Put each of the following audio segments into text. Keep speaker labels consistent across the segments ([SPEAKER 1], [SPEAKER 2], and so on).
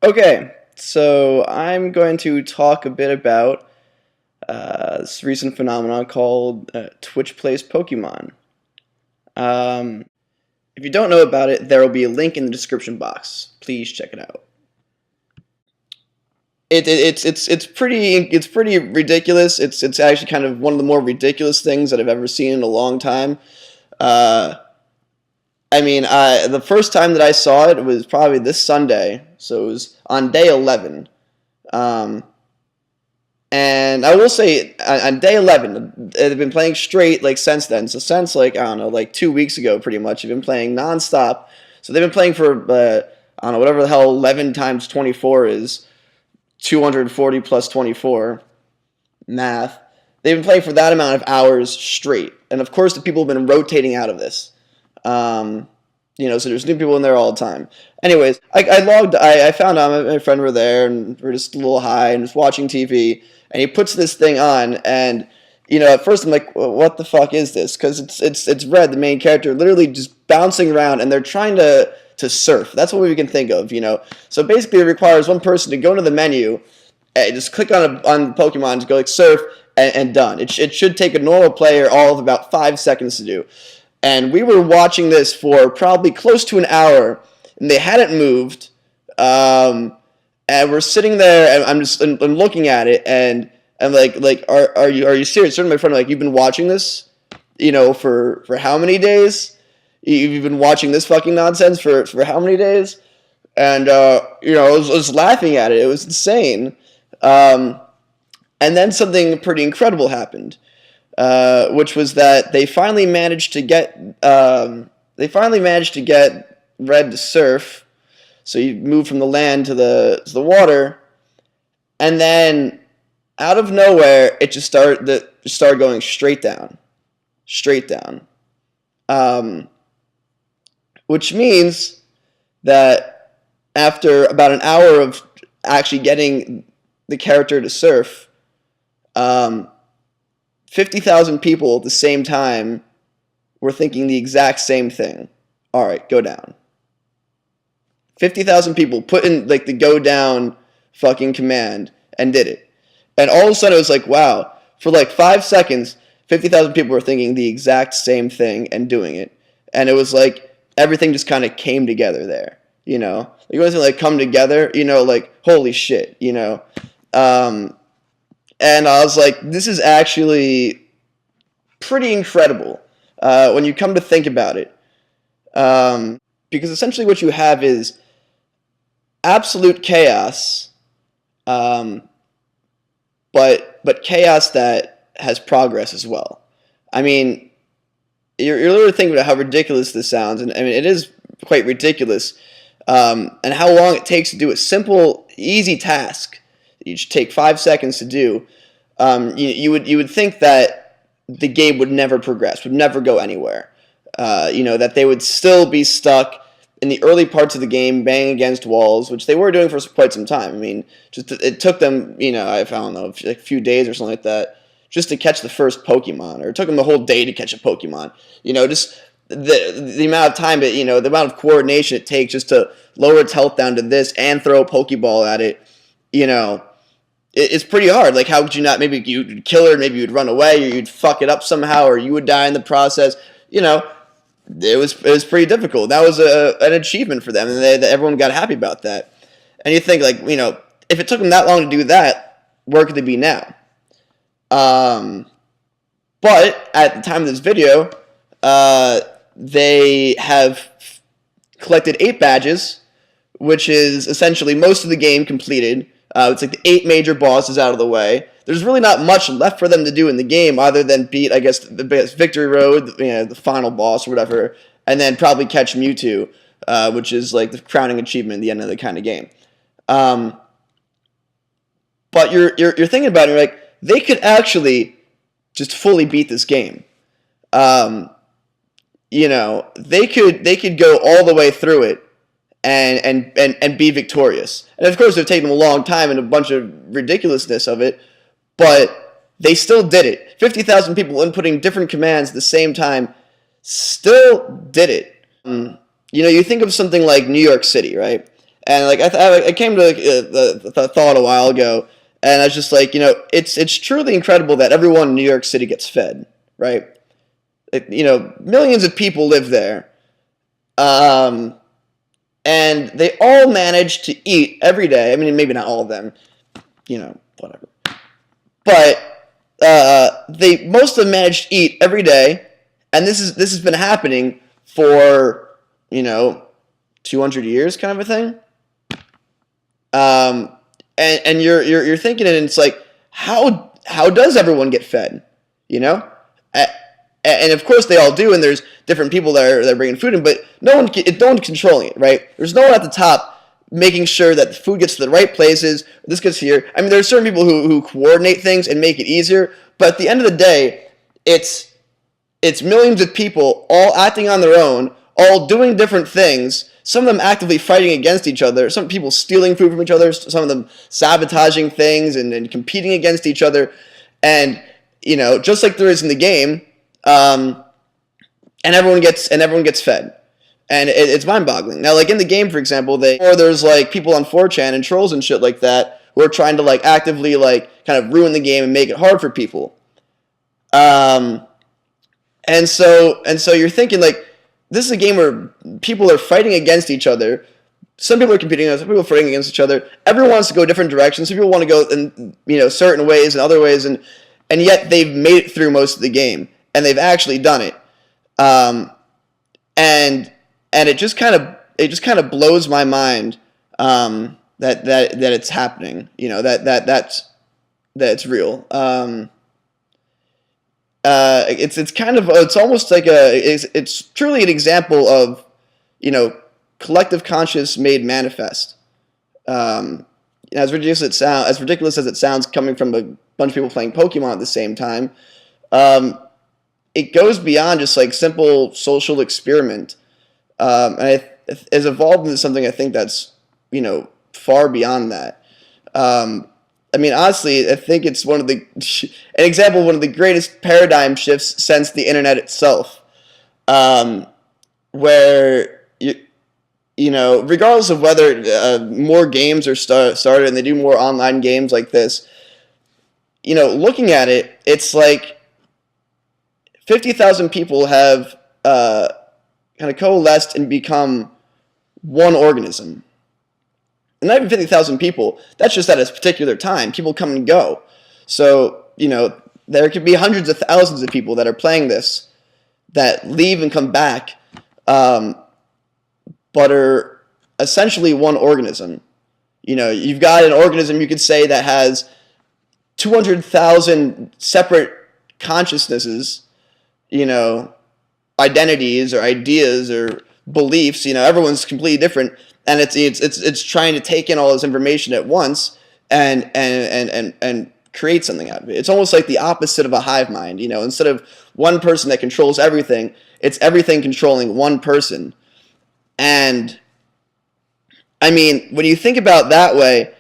[SPEAKER 1] Okay, so I'm going to talk a bit about this recent phenomenon called Twitch Plays Pokemon. Um, if you don't know about it, there will be a link in the description box. Please check it out. It's pretty ridiculous. It's actually kind of one of the more ridiculous things that I've ever seen in a long time. Uh, the first time that I saw it was probably this Sunday, so it was on day 11. Um, And I will say, on day 11, they've been playing straight like since then. So since like I don't know, like 2 weeks ago, pretty much, they've been playing nonstop. So they've been playing for I don't know, whatever the hell 11 times 24 is, 240 plus 24, math. They've been playing for that amount of hours straight. And of course, the people have been rotating out of this. Um, so there's new people in there all the time. Anyways, I found out my friend were there, and we're just a little high and just watching TV, and he puts this thing on, and at first I'm like, well, what the fuck is this? Because it's Red, the main character, literally just bouncing around, and they're trying to surf. That's what we can think of. So basically, it requires one person to go into the menu, and just click on Pokemon to go like surf, and done. It should take a normal player all of about 5 seconds to do. And we were watching this for probably close to an hour, and they hadn't moved. And we're sitting there, and I'm looking at it, and I'm like, are you serious? Certainly, my friend, like, you've been watching this, for how many days? You've been watching this fucking nonsense for how many days? And I was laughing at it. It was insane. And then something pretty incredible happened. Which was that they finally managed to get Red to surf. So you move from the land to the water, and then out of nowhere it just started going straight down, which means that after about an hour of actually getting the character to surf, 50,000 people at the same time were thinking the exact same thing. All right, go down. 50,000 people put in like the go down fucking command and did it. And all of a sudden it was like, wow, for like 5 seconds, 50,000 people were thinking the exact same thing and doing it. And it was like everything just kind of came together there, Like it wasn't like come together, like holy shit, And I was like, this is actually pretty incredible when you come to think about it. Because essentially what you have is absolute chaos, but chaos that has progress as well. I mean, you're literally thinking about how ridiculous this sounds, and I mean, it is quite ridiculous, and how long it takes to do a simple, easy task. You should take 5 seconds to do. You would think that the game would never progress, would never go anywhere. That they would still be stuck in the early parts of the game, banging against walls, which they were doing for quite some time. I mean, just it took them, I don't know, a few days or something like that, just to catch the first Pokemon, or it took them the whole day to catch a Pokemon. Just the amount of time, the amount of coordination it takes just to lower its health down to this and throw a Pokeball at it, it's pretty hard. Like, how could you not? Maybe you'd kill her, maybe you'd run away, or you'd fuck it up somehow, or you would die in the process. It was pretty difficult. That was an achievement for them, and everyone got happy about that. And you think, like, if it took them that long to do that, where could they be now? But at the time of this video, they have collected 8 badges, which is essentially most of the game completed. It's like the 8 major bosses out of the way. There's really not much left for them to do in the game other than beat, I guess, the Victory Road, the final boss or whatever, and then probably catch Mewtwo, which is like the crowning achievement at the end of the kind of game. But you're thinking about it, you're like, they could actually just fully beat this game. They could go all the way through it and be victorious. And of course, it would take them a long time and a bunch of ridiculousness of it, but they still did it. 50,000 people inputting different commands at the same time still did it. You think of something like New York City, right? And like I came to like, the thought a while ago, and I was just like, it's truly incredible that everyone in New York City gets fed, right? Millions of people live there, um, and they all manage to eat every day. I mean, maybe not all of them, whatever. But they most of them manage to eat every day, and this has been happening for 200 years, kind of a thing. And you're thinking it, and it's like, how does everyone get fed? You know, and of course they all do, and there's different people that are bringing food in, but no one's controlling it, right? There's no one at the top making sure that the food gets to the right places. This gets here. I mean, there's certain people who coordinate things and make it easier, but at the end of the day, it's millions of people all acting on their own, all doing different things. Some of them actively fighting against each other. Some people stealing food from each other. Some of them sabotaging things and competing against each other. And just like there is in the game, and everyone gets fed, and it's mind-boggling. Now, like in the game, for example, there's like people on 4chan and trolls and shit like that who are trying to like actively like kind of ruin the game and make it hard for people. And so you're thinking like, this is a game where people are fighting against each other. Some people are competing, some people are fighting against each other. Everyone wants to go different directions. Some people want to go in certain ways and other ways, and yet they've made it through most of the game, and they've actually done it. And it just kind of blows my mind that it's happening. That it's real. It's almost like it's truly an example of collective conscious made manifest. As ridiculous as it sounds, coming from a bunch of people playing Pokemon at the same time, it goes beyond just like simple social experiment, and it has evolved into something I think that's far beyond that. I mean, honestly, I think it's an example of one of the greatest paradigm shifts since the internet itself, where regardless of whether more games are started and they do more online games like this, looking at it, it's like 50,000 people have kind of coalesced and become one organism. And not even 50,000 people, that's just at a particular time. People come and go. So, there could be hundreds of thousands of people that are playing this, that leave and come back, but are essentially one organism. You've got an organism, you could say, that has 200,000 separate consciousnesses, identities or ideas or beliefs. Everyone's completely different. And it's trying to take in all this information at once and create something out of it. It's almost like the opposite of a hive mind. Instead of one person that controls everything, it's everything controlling one person. And I mean, when you think about it that way,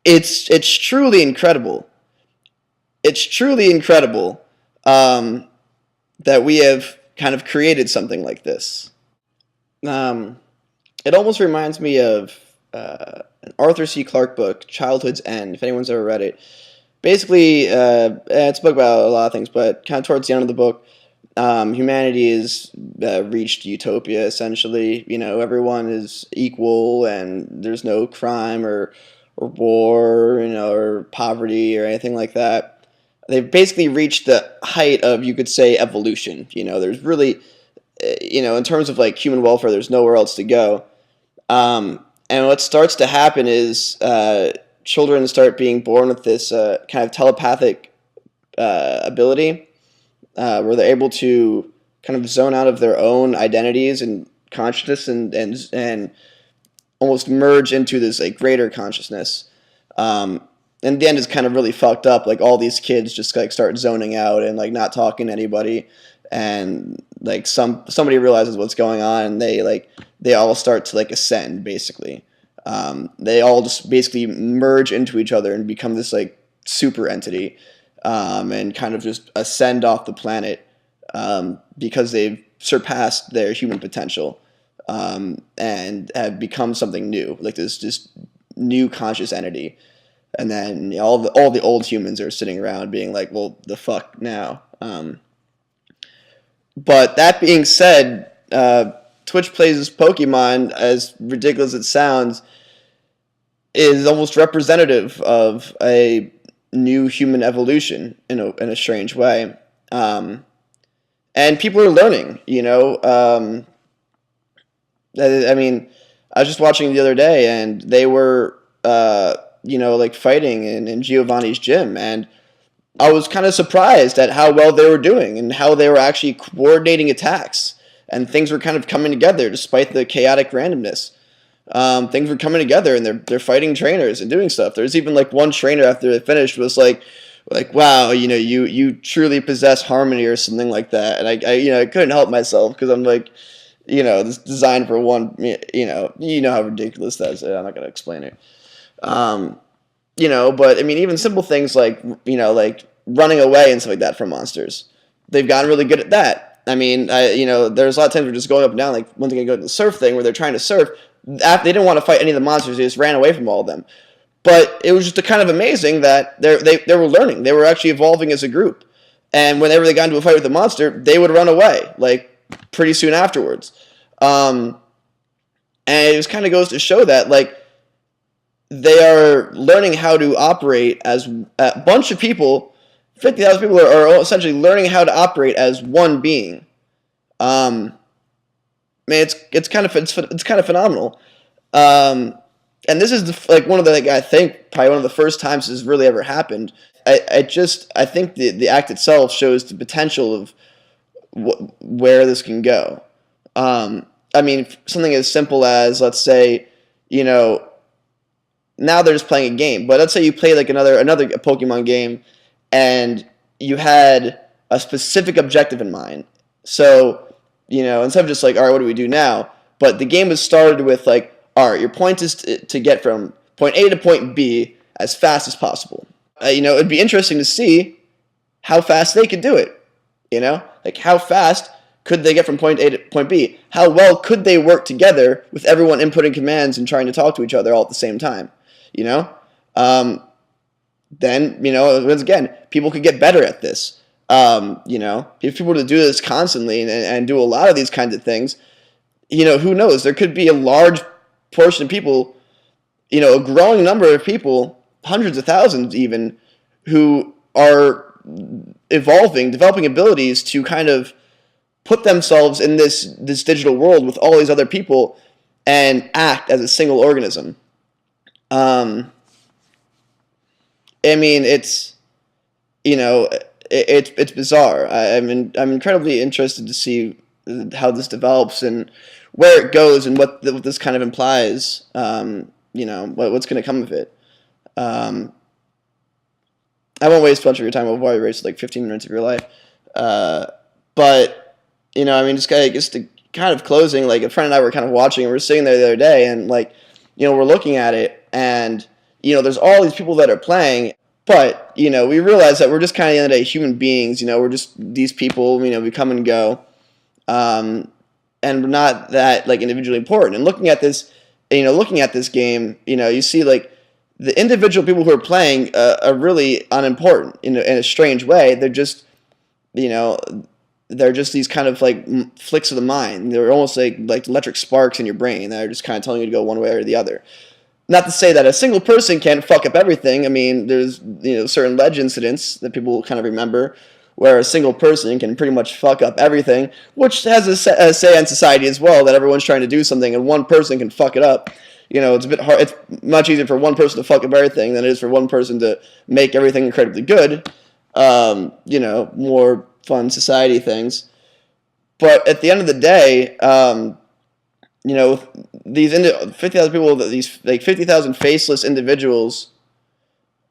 [SPEAKER 1] it's truly incredible. It's truly incredible that we have kind of created something like this. It almost reminds me of an Arthur C. Clarke book, Childhood's End, if anyone's ever read it. Basically, it's a book about a lot of things, but kind of towards the end of the book, humanity has reached utopia, essentially. Everyone is equal, and there's no crime or war, or poverty or anything like that. They've basically reached the height of, you could say, evolution. There's really, in terms of like human welfare, there's nowhere else to go. And what starts to happen is children start being born with this kind of telepathic ability, where they're able to kind of zone out of their own identities and consciousness and almost merge into this like greater consciousness. And the end is kind of really fucked up. Like all these kids just like start zoning out and like not talking to anybody, and like somebody realizes what's going on, and they all start to like ascend, basically. They all just basically merge into each other and become this like super entity, and kind of just ascend off the planet, because they've surpassed their human potential. and have become something new, like this just new conscious entity. And then all the old humans are sitting around being like, well, the fuck now. But that being said, Twitch Plays Pokemon, as ridiculous as it sounds, is almost representative of a new human evolution in a strange way. And people are learning, you know. I mean, I was just watching the other day, and they were, like fighting in Giovanni's gym, and I was kind of surprised at how well they were doing and how they were actually coordinating attacks, and things were kind of coming together despite the chaotic randomness. Things were coming together, and they're fighting trainers and doing stuff. There's even like one trainer after they finished was like wow, you know, you truly possess harmony or something like that. And I couldn't help myself because I'm like, you know, this designed for one, you know how ridiculous that is. I'm not gonna explain it. But I mean, even simple things like, like running away and stuff like that from monsters, they've gotten really good at that. I mean, there's a lot of times we're just going up and down. Like once again, go to the surf thing where they're trying to surf. They didn't want to fight any of the monsters; they just ran away from all of them. But it was just kind of amazing that they were learning. They were actually evolving as a group. And whenever they got into a fight with a monster, they would run away, like, pretty soon afterwards. And it just kind of goes to show that, like, they are learning how to operate as a bunch of people. 50,000 people are essentially learning how to operate as one being. Man, it's kind of phenomenal. And this is one of the, I think probably one of the first times this has really ever happened. I think the act itself shows the potential of where this can go. I mean, something as simple as, let's say, now they're just playing a game, but let's say you play like another Pokemon game, and you had a specific objective in mind. So, instead of just like, all right, what do we do now? But the game was started with like, all right, your point is to get from point A to point B as fast as possible. It'd be interesting to see how fast they could do it. Like how fast could they get from point A to point B? How well could they work together with everyone inputting commands and trying to talk to each other all at the same time? Then, once again, people could get better at this. If people were to do this constantly and do a lot of these kinds of things, who knows? There could be a large portion of people, a growing number of people, hundreds of thousands even, who are developing abilities to kind of put themselves in this digital world with all these other people and act as a single organism. I mean, it's bizarre. I'm incredibly interested to see how this develops and where it goes and what this kind of implies. What's going to come of it. I won't waste a bunch of your time. I'll probably waste like 15 minutes of your life. But just to kind of closing, like a friend and I were kind of watching, and we were sitting there the other day, and like, we're looking at it, and there's all these people that are playing, but we realize that we're just kind of, at the end of the day, human beings. We're just these people. We come and go, and we're not that like individually important. And looking at this game, you see like the individual people who are playing are really unimportant in a strange way. They're just, they're just these kind of like flicks of the mind. They're almost like electric sparks in your brain that are just kind of telling you to go one way or the other. Not to say that a single person can't fuck up everything. I mean, there's certain ledge incidents that people kind of remember where a single person can pretty much fuck up everything, which has a say on society as well, that everyone's trying to do something and one person can fuck it up. It's a bit hard. It's much easier for one person to fuck up everything than it is for one person to make everything incredibly good. More fun society things. But at the end of the day, these 50,000 people, these like 50,000 faceless individuals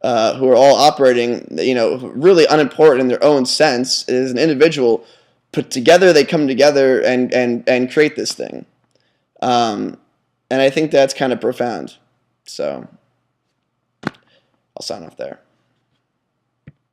[SPEAKER 1] who are all operating, really unimportant in their own sense, as an individual, put together, they come together and create this thing. And I think that's kind of profound. So I'll sign off there.